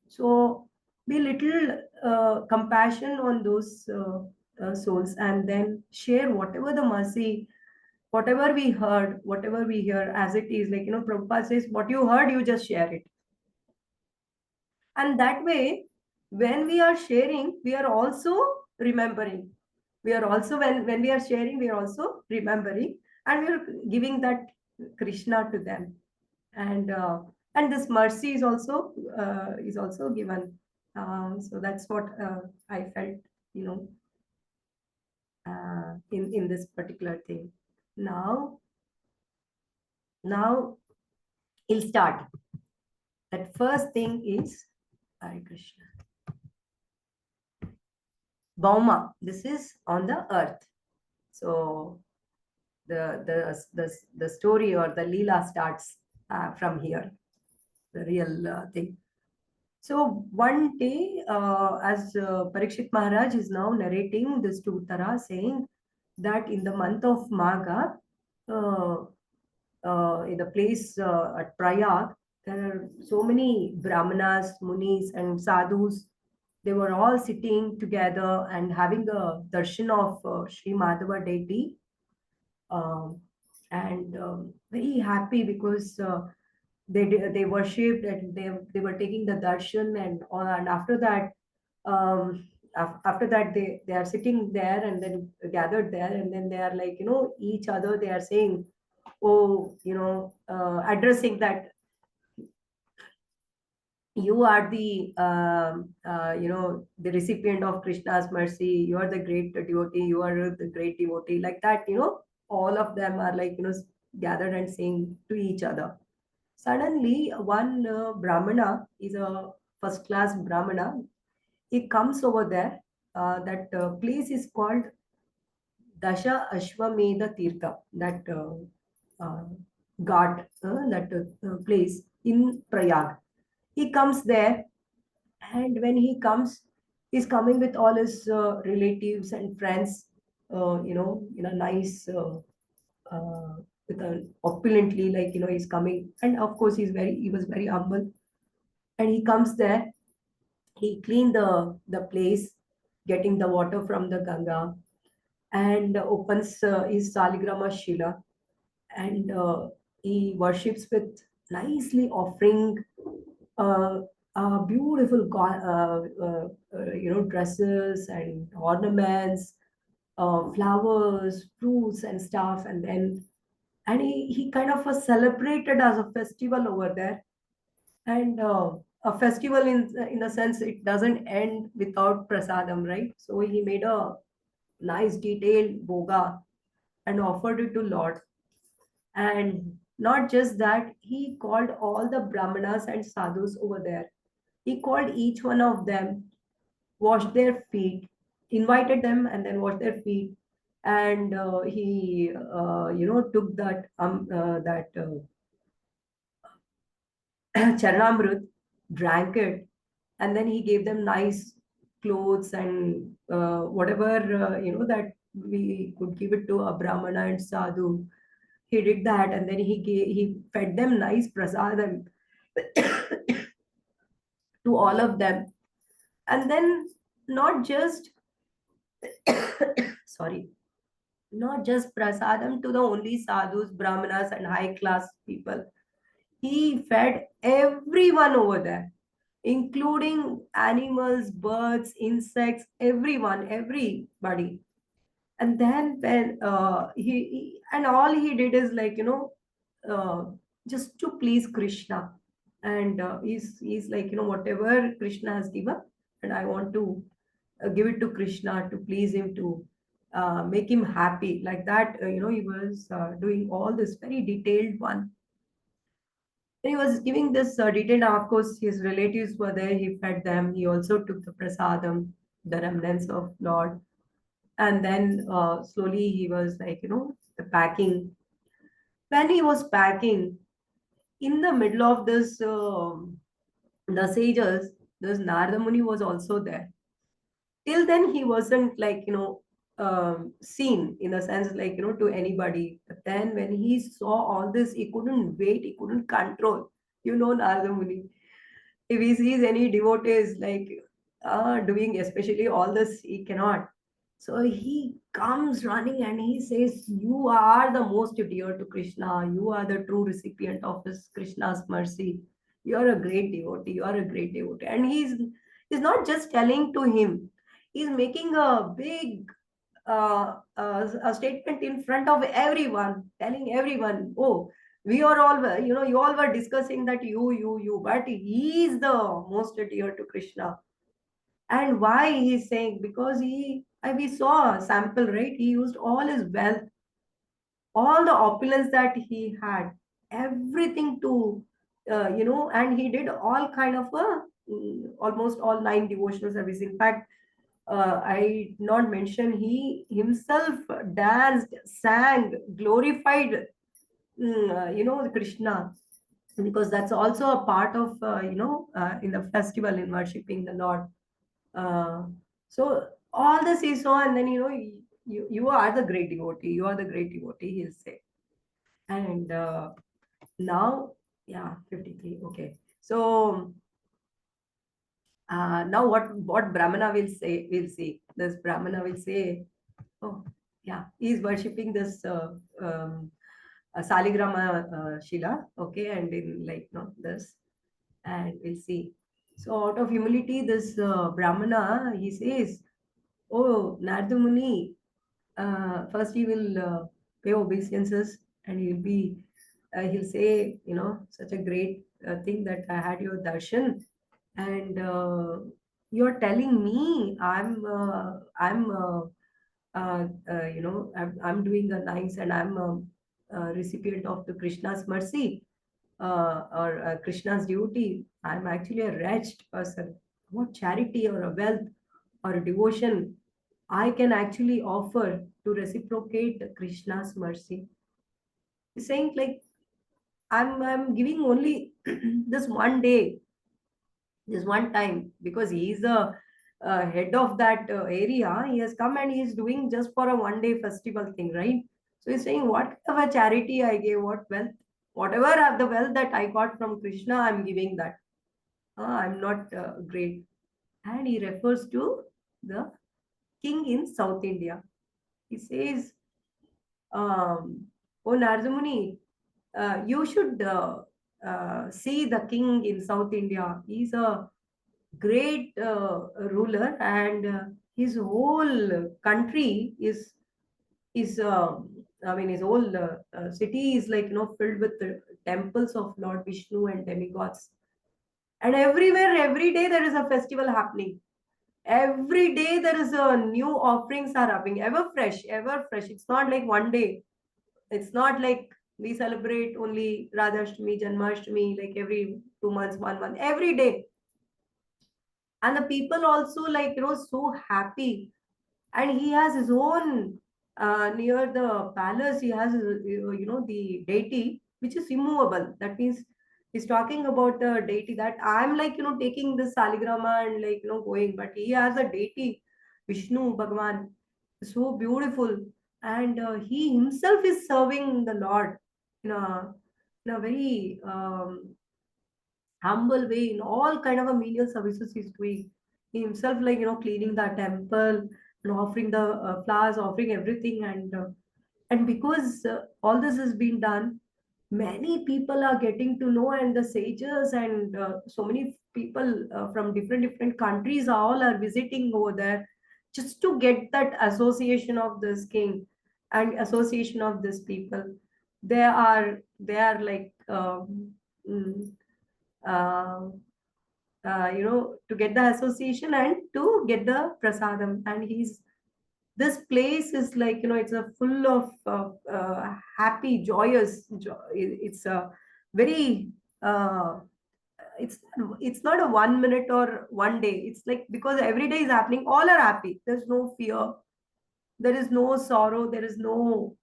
So be little compassion on those souls, and then share whatever the mercy, whatever we heard, whatever we hear as it is. Like, Prabhupada says, what you heard, you just share it. And that way, when we are sharing, we are also remembering. We are also, when we are sharing, we are also remembering, and we are giving that Krishna to them. And this mercy is also given. So that's what I felt, in this particular thing. Now he'll start. That first thing is Hare Krishna. Bauma. This is on the earth. So the story, or the Leela, starts from here. The real thing. So one day, as Parikshit Maharaj is now narrating this to Uttara, saying that in the month of Magha, in the place at Prayag, there are so many Brahmanas, Munis, and Sadhus. They were all sitting together and having a darshan of Sri Madhava deity, and very happy, because they worshipped, and they were taking the darshan, and all. And after that, after that they are sitting there, and then gathered there, and then they are like, each other, they are saying, oh, addressing that you are the the recipient of Krishna's mercy, you are the great devotee, you are the great devotee, like that. All of them are like, gathered and saying to each other. Suddenly one Brahmana, is a first class Brahmana. He comes over there. That place is called Dasha Ashwamedha Tirtha, that ghat, that place in Prayag. He comes there, and when he comes, he's coming with all his relatives and friends, in a nice, uh, with an opulently, like, he's coming. And of course, he was very humble. And he comes there, he cleaned the place, getting the water from the Ganga, and opens his Saligrama Shila, and he worships with nicely offering uh, beautiful dresses and ornaments, flowers, fruits, and stuff, and he kind of was celebrated as a festival over there. And a festival in the sense it doesn't end without prasadam, right? So he made a nice detailed boga and offered it to Lord. And not just that, he called all the brahmanas and sadhus over there. He called each one of them, washed their feet, invited them, and then washed their feet. And he, took that Charanamrut, drank it, and then he gave them nice clothes and whatever that we could give it to a brahmana and sadhu. He did that, and then he fed them nice prasadam to all of them. And then not just sorry, not just prasadam to the only sadhus, brahmanas, and high class people. He fed everyone over there, including animals, birds, insects, everyone, everybody. And then when and all he did is like, uh, just to please Krishna. And he's like, whatever Krishna has given, and I want to give it to Krishna to please him, to make him happy. Like that, he was doing all this very detailed one. He was giving this detailed, of course, his relatives were there, he fed them. He also took the prasadam, the remnants of Lord. And then slowly he was like, the packing. When he was packing, in the middle of this, the sages, this Narada Muni was also there. Till then, he wasn't like, seen in a sense like, to anybody. But then when he saw all this, he couldn't wait, he couldn't control. Narada Muni, if he sees any devotees like doing especially all this, he cannot. So he comes running and he says, you are the most dear to Krishna. You are the true recipient of his Krishna's mercy. You are a great devotee. You are a great devotee. And he's not just telling to him. He's making a big a statement in front of everyone, telling everyone, oh, we are all, you all were discussing that you, but he is the most dear to Krishna. And why he's saying? Because we saw a sample, right? He used all his wealth, all the opulence that he had, everything to, and he did all kind of almost all 9 devotional service. In fact, I did not mention, he himself danced, sang, glorified, Krishna, because that's also a part of, in the festival, in worshipping the Lord. Uh, so all this he saw, and then, you are the great devotee, you are the great devotee, he'll say. And now, yeah, 53. Okay. So now what Brahmana will say, we'll see. This Brahmana will say, oh, yeah, he's worshipping this Saligrama Shila, okay, and in like, this, and we'll see. So out of humility, this Brahmana, he says, oh, Narada Muni, first he will pay obeisances, and he'll say, such a great thing that I had your darshan, and you're telling me I'm doing a nice, and I'm a recipient of the Krishna's mercy, or Krishna's duty. I'm actually a wretched person. What charity or a wealth or a devotion I can actually offer to reciprocate Krishna's mercy? He's saying like, I'm giving only this one day, this one time, because he is the head of that area. He has come and he is doing just for a one day festival thing, right? So he's saying, what kind of a charity I gave, what wealth, whatever the wealth that I got from Krishna, I'm giving that. I'm not great. And he refers to the king in South India. He says, oh, Narada Muni, you should see the king in South India. He's a great ruler, and his whole country is I mean his whole city is like filled with the temples of Lord Vishnu and demigods. And everywhere, every day there is a festival happening. Every day there is a new offerings are happening, ever fresh, ever fresh. It's not like one day. It's not like we celebrate only Radhashtami, Janmashtami, like every 2 months, 1 month, every day. And the people also like so happy. And he has his own near the palace. He has the deity which is immovable. That means he's talking about the deity that I'm like taking this saligrama and like going, but he has a deity, Vishnu Bhagavan, so beautiful. And he himself is serving the Lord in a very humble way, in all kind of a menial services he's doing. He himself like cleaning the temple and offering the flowers, offering everything. And because all this has been done, many people are getting to know, and the sages and so many people from different countries all are visiting over there just to get that association of this king and association of this people. They are like mm, uh, to get the association and to get the prasadam. And he's this place is like it's a full of happy, joyous it's a very it's not a 1 minute or one day. It's like because every day is happening, all are happy. There's no fear, there is no sorrow, there is no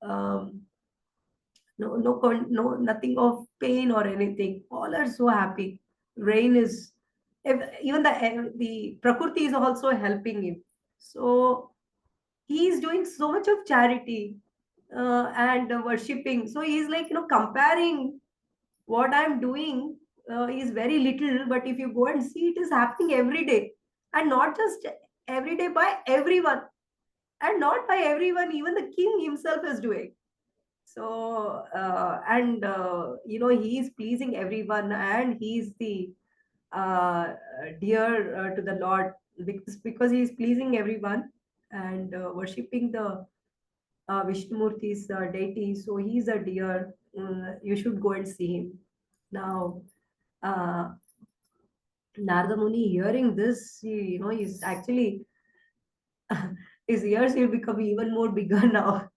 no nothing of pain or anything. All are so happy. Rain is even the prakriti is also helping him. So he is doing so much of charity and worshipping. So he's like comparing what I'm doing is very little, but if you go and see, it is happening every day. And not just every day, by everyone. And not by everyone, even the king himself is doing. So and he is pleasing everyone, and he is the dear to the Lord, because he is pleasing everyone and worshipping the Vishnumurti's deity. So he is a dear. You should go and see him. Now, uh, Narada Muni hearing this, he's actually his ears will become even more bigger now.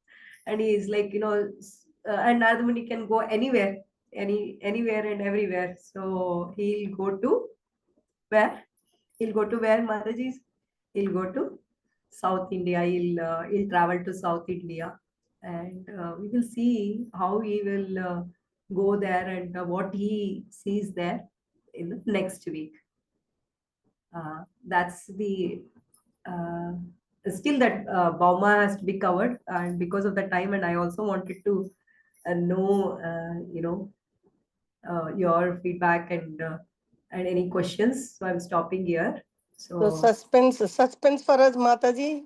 And he's like and Narada Muni can go anywhere, anywhere and everywhere. So he'll go to where? He'll go to where, Mataji? He'll go to South India. He'll travel to South India, and we will see how he will go there and what he sees there in the next week. That's the uh, still that Bauma has to be covered, and because of the time, and I also wanted to know your feedback and any questions. So I'm stopping here. So So suspense for us, Mataji.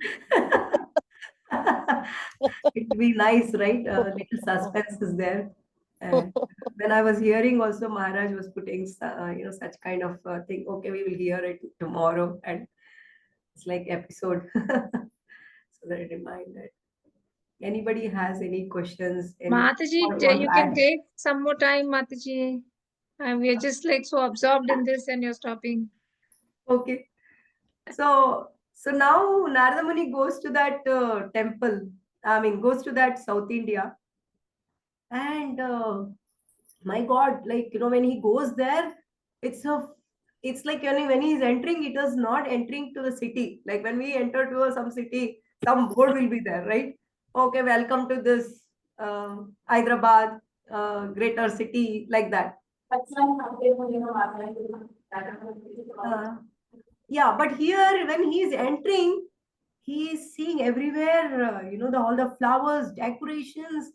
it'd be nice, right? Little suspense is there. And when I was hearing also, Maharaj was putting such kind of thing. Okay, we will hear it tomorrow, and it's like episode. So that I remind that anybody has any questions, any Mataji, want to you can add. take some more time, Mataji. We are just like so absorbed in this and you're stopping. Okay. So now Narada Muni goes to that temple. I mean, goes to that South India, and my God, like when he goes there, it's a it's like when he's entering, it is not entering to the city. Like when we enter to some city, some board will be there, right? Okay, welcome to this Hyderabad, greater city, like that. Uh, yeah, but here when he's entering, he is seeing everywhere, all the flowers, decorations,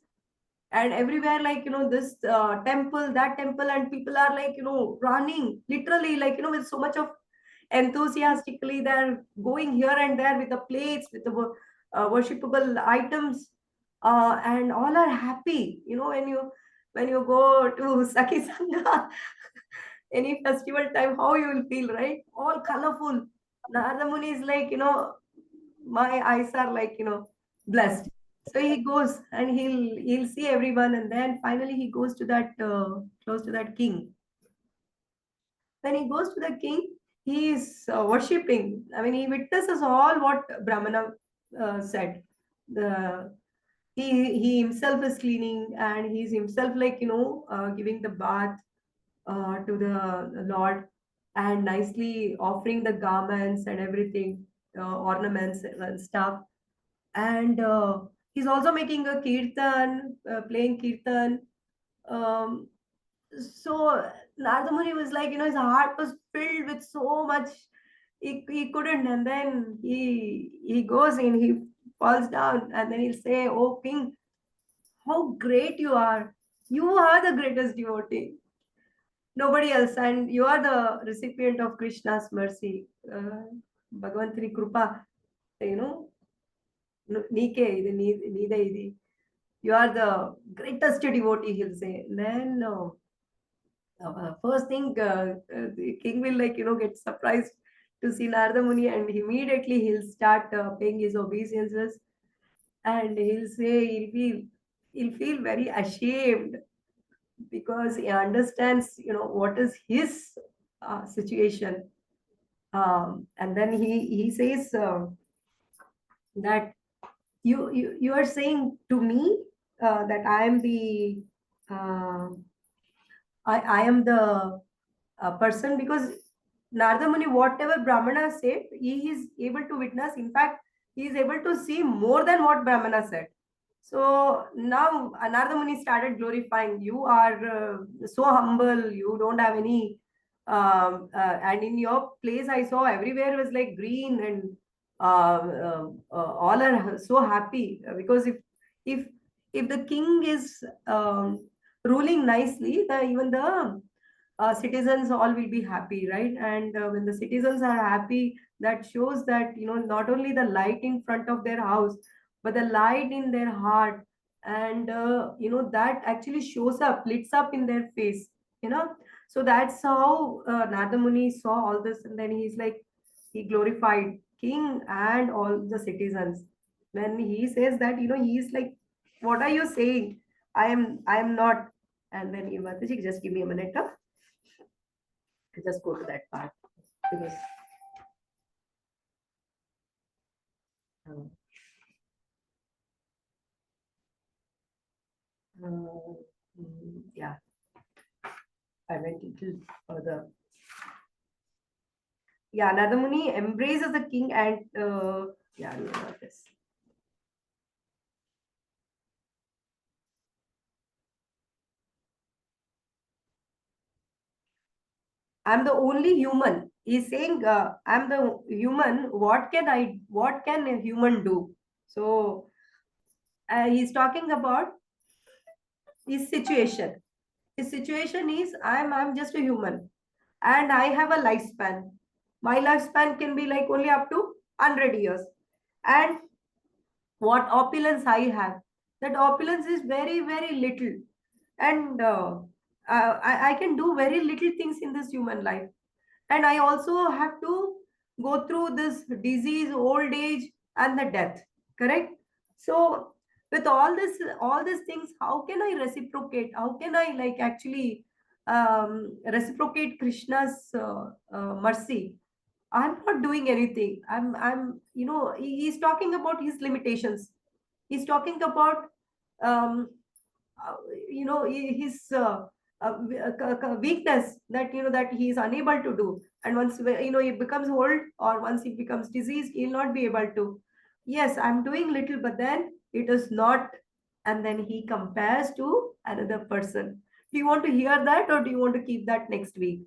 and everywhere, like this temple, that temple, and people are like running, literally, like with so much of enthusiastically, they're going here and there with the plates, with the worshipable items, and all are happy. When you go to Saki Sangha, any festival time, how you will feel, right? All colorful. Narada Muni is like my eyes are like, blessed. So he goes and he'll see everyone, and then finally he goes to that close to that king. When he goes to the king, he is worshipping. I mean, he witnesses all what Brahmana said. The he himself is cleaning, and he's himself like, giving the bath to the Lord, and nicely offering the garments and everything, ornaments and stuff. And he's also making a kirtan, playing kirtan. Um, so Narada Muni was like, his heart was filled with so much, he couldn't. And then he goes in, he falls down, and then he'll say, "Oh king, how great you are! You are the greatest devotee. Nobody else, and you are the recipient of Krishna's mercy. Bhagavantani Krupa, you know, Nike, you are the greatest devotee," he'll say. Then first thing, the king will like, get surprised to see Narada Muni, and immediately he'll start paying his obeisances, and he'll say he'll feel very ashamed, because he understands, what is his situation. And then he says that you are saying to me that I am the uh, I am the person, because Narada Muni, whatever Brahmana said, he is able to witness. In fact, he is able to see more than what Brahmana said. So now Narada Muni started glorifying. You are so humble. You don't have any. And in your place, I saw everywhere was like green, and all are so happy, because if if the king is ruling nicely, even the citizens all will be happy, right? And when the citizens are happy, that shows that, not only the light in front of their house, but the light in their heart, and that actually shows up, lights up in their face, you know so that's how Narada Muni saw all this, and then he's like, he glorified king and all the citizens. When he says that, he's like, what are you saying? I am not. And then Mataji, just give me a minute, just go to that part, because um, yeah, I went little further. Yeah, Narada Muni embraces the king, and yeah, you know this. I'm the only human. He's saying, I'm the human. What can a human do? So he's talking about his situation. His situation is, I'm just a human, and I have a lifespan. My lifespan can be like only up to 100 years. And what opulence I have, that opulence is very, very little. And I can do very little things in this human life. And I also have to go through this disease, old age, and the death. Correct? So with all these things, how can I reciprocate? How can I like actually reciprocate Krishna's mercy? I'm not doing anything. He's talking about his limitations. He's talking about um, uh, his weakness, that that he is unable to do. And once he becomes old, or once he becomes diseased, he'll not be able to. Yes, I'm doing little, but then it is not. And then he compares to another person. Do you want to hear that, or do you want to keep that next week?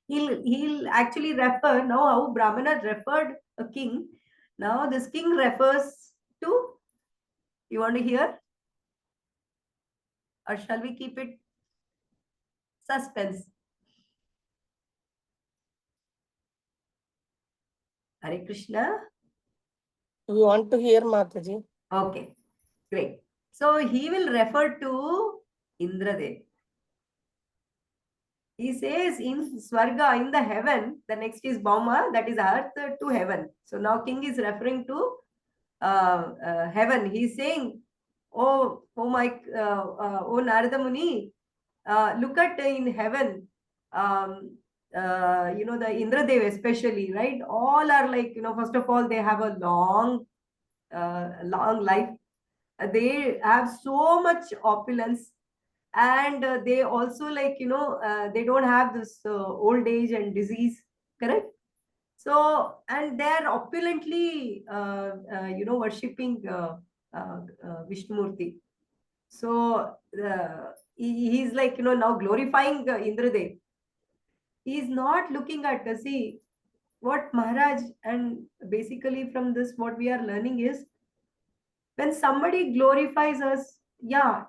He'll actually refer now how Brahmana referred a king. Now this king refers to. You want to hear, or shall we keep it suspense? Hare Krishna. We want to hear Mataji. Okay, great. So he will refer to Indradev. He says in Swarga, in the heaven, the next is Bauma, that is earth to heaven. So now king is referring to heaven. He's saying, oh Narada Muni, look at in heaven, the Indradev especially, right? All are like, first of all, they have a long life. They have so much opulence, and they also like, they don't have this old age and disease, correct? So, and they're opulently, worshipping Vishnumurti. So he's like, now glorifying Indradev. He's not looking at, see, what Maharaj, and basically from this, what we are learning is, when somebody glorifies us, yeah,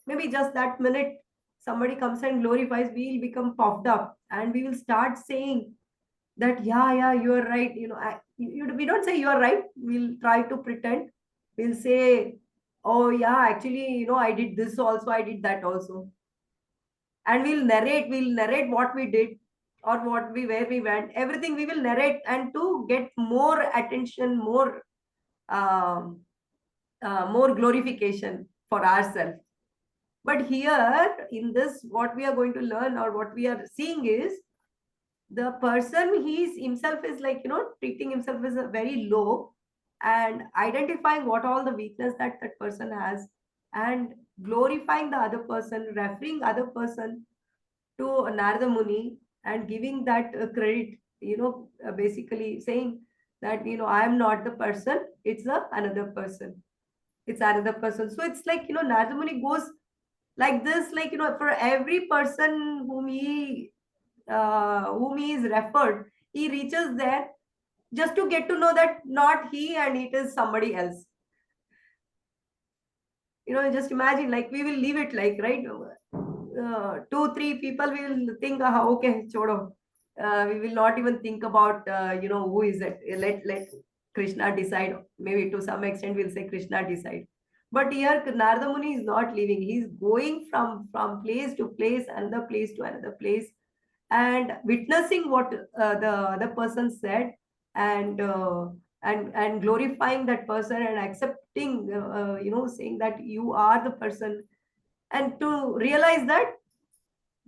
maybe just that minute, somebody comes and glorifies, we'll become puffed up and we will start saying that, yeah, you are right. We don't say you are right. We'll try to pretend. We'll say, oh, yeah, actually, I did this also, I did that also. And we'll narrate what we did or where we went. Everything we will narrate, and to get more attention, um, more glorification for ourselves. But here in this, what we are going to learn or what we are seeing is, the person he's himself is like, treating himself as a very low, and identifying what all the weakness that that person has, and glorifying the other person, referring other person to Narada Muni, and giving that credit, basically saying that, I am not the person, it's another person. It's another person. So it's like, Narada Muni goes like this, like, for every person whom he is referred, he reaches there just to get to know that not he and it is somebody else. Just imagine, like, we will leave it like, right? 2-3 people will think, okay, chodo. We will not even think about, who is it. Let Krishna decide. Maybe to some extent we'll say Krishna decide. But here Narada Muni is not leaving. He's going from place to place, another place to another place, and witnessing what the other person said, and glorifying that person, and accepting, saying that you are the person, and to realize that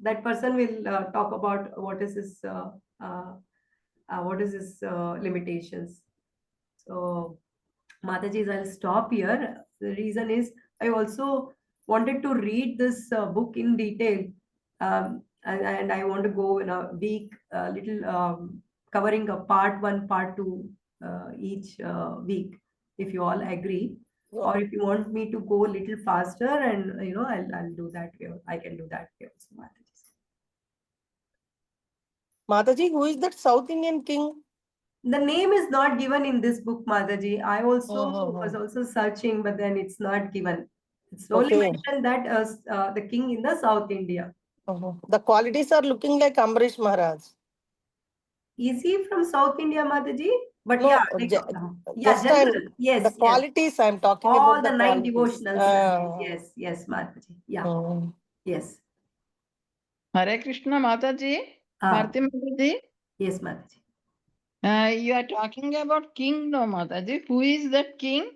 that person will talk about uh, what is his limitations. So, Matajis, I'll stop here. The reason is, I also wanted to read this book in detail, and I want to go in a week, little, covering a part one, part two, each week, if you all agree. Or if you want me to go a little faster, and I'll do that way. I can do that way also, Matajis. Mataji, who is that South Indian king? The name is not given in this book, Mataji. I also Oh. was also searching, but then it's not given. It's only Okay. mentioned that the king in the South India. The qualities are looking like Ambrish Maharaj. Is he from South India, Mataji? But No, yeah, like, just general. the Yes, qualities I'm talking all about. the The 9 qualities. devotionals. Yes, Mataji. Yeah, yes. Hare Krishna Mataji, Bharati mataji. Yes, Mataji. You are talking about king, no Mataji. Who is that king?